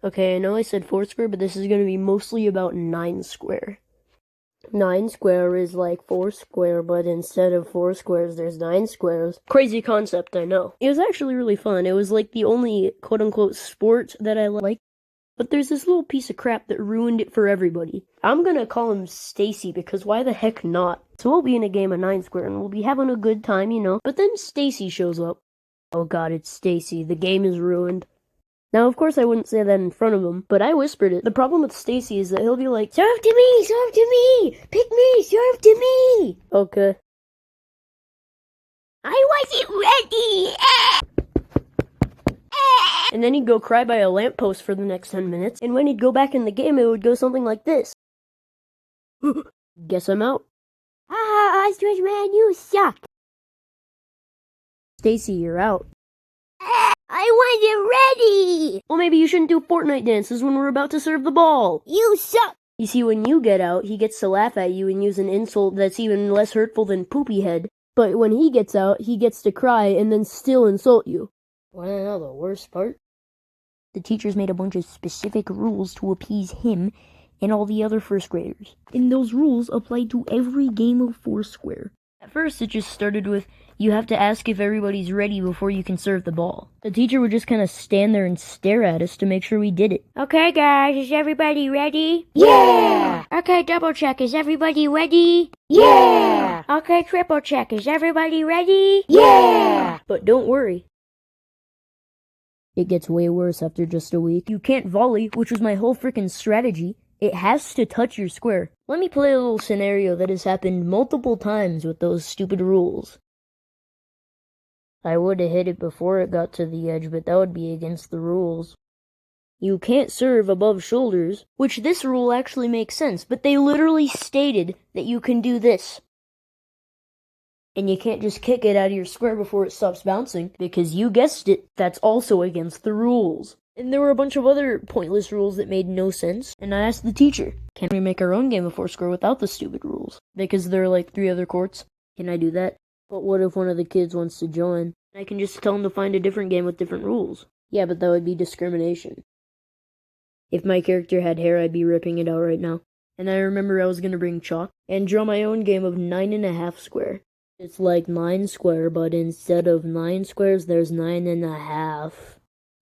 Okay, I know I said 4 square, but this is going to be mostly about 9 square. 9 square is like 4 square, but instead of 4 squares, there's 9 squares. Crazy concept, I know. It was actually really fun. It was like the only quote-unquote sport that I liked. But there's this little piece of crap that ruined it for everybody. I'm gonna call him Stacy, because why the heck not? So we'll be in a game of 9 square, and we'll be having a good time, you know. But then Stacy shows up. Oh god, it's Stacy. The game is ruined. Now, of course, I wouldn't say that in front of him, but I whispered it. The problem with Stacy is that he'll be like, serve to me, serve to me, pick me, serve to me. Okay. I wasn't ready. And then he'd go cry by a lamppost for the next 10 minutes, and when he'd go back in the game, it would go something like this. Guess I'm out. Ostrich man, you suck. Stacy, you're out. I wasn't ready! Well, maybe you shouldn't do Fortnite dances when we're about to serve the ball. You suck! You see, when you get out, he gets to laugh at you and use an insult that's even less hurtful than poopy head. But when he gets out, he gets to cry and then still insult you. Wanna know the worst part? The teachers made a bunch of specific rules to appease him and all the other first graders. And those rules applied to every game of Foursquare. At first, it just started with, you have to ask if everybody's ready before you can serve the ball. The teacher would just kind of stand there and stare at us to make sure we did it. Okay, guys, is everybody ready? Yeah! Okay, double check, is everybody ready? Yeah! Okay, triple check, is everybody ready? Yeah! But don't worry. It gets way worse after just a week. You can't volley, which was my whole freaking strategy. It has to touch your square. Let me play a little scenario that has happened multiple times with those stupid rules. I would have hit it before it got to the edge, but that would be against the rules. You can't serve above shoulders, which this rule actually makes sense, but they literally stated that you can do this. And you can't just kick it out of your square before it stops bouncing, because you guessed it, that's also against the rules. And there were a bunch of other pointless rules that made no sense, and I asked the teacher, can we make our own game of Foursquare without the stupid rules? Because there are like 3 other courts. Can I do that? But what if one of the kids wants to join? I can just tell them to find a different game with different rules. Yeah, but that would be discrimination. If my character had hair, I'd be ripping it out right now. And I remember I was gonna bring chalk and draw my own game of 9.5 square. It's like 9 square, but instead of 9 squares, there's 9.5.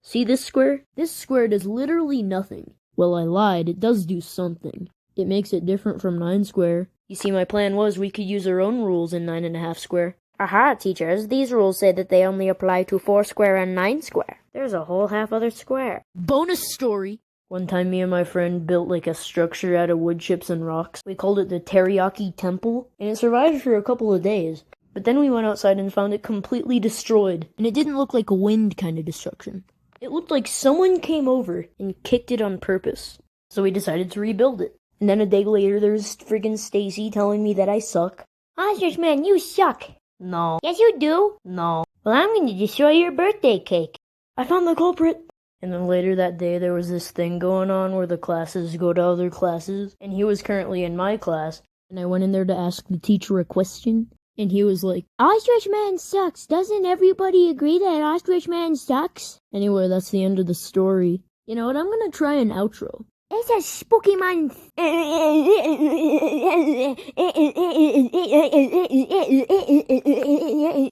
See this square? This square does literally nothing. Well, I lied, it does do something. It makes it different from 9 square. You see, my plan was we could use our own rules in 9.5 square. Aha, teachers, these rules say that they only apply to 4 square and 9 square. There's a whole half other square. Bonus story! One time me and my friend built like a structure out of wood chips and rocks. We called it the Teriyaki Temple, and it survived for a couple of days. But then we went outside and found it completely destroyed, and it didn't look like a wind kind of destruction. It looked like someone came over and kicked it on purpose. So we decided to rebuild it. And then a day later, there's friggin' Stacy telling me that I suck. Ostrich man, you suck. No. Yes, you do. No. Well, I'm going to destroy your birthday cake. I found the culprit. And then later that day, there was this thing going on where the classes go to other classes. And he was currently in my class. And I went in there to ask the teacher a question. And he was like, Ostrich man sucks. Doesn't everybody agree that Ostrich man sucks? Anyway, that's the end of the story. You know what? I'm going to try an outro. It's a spooky man.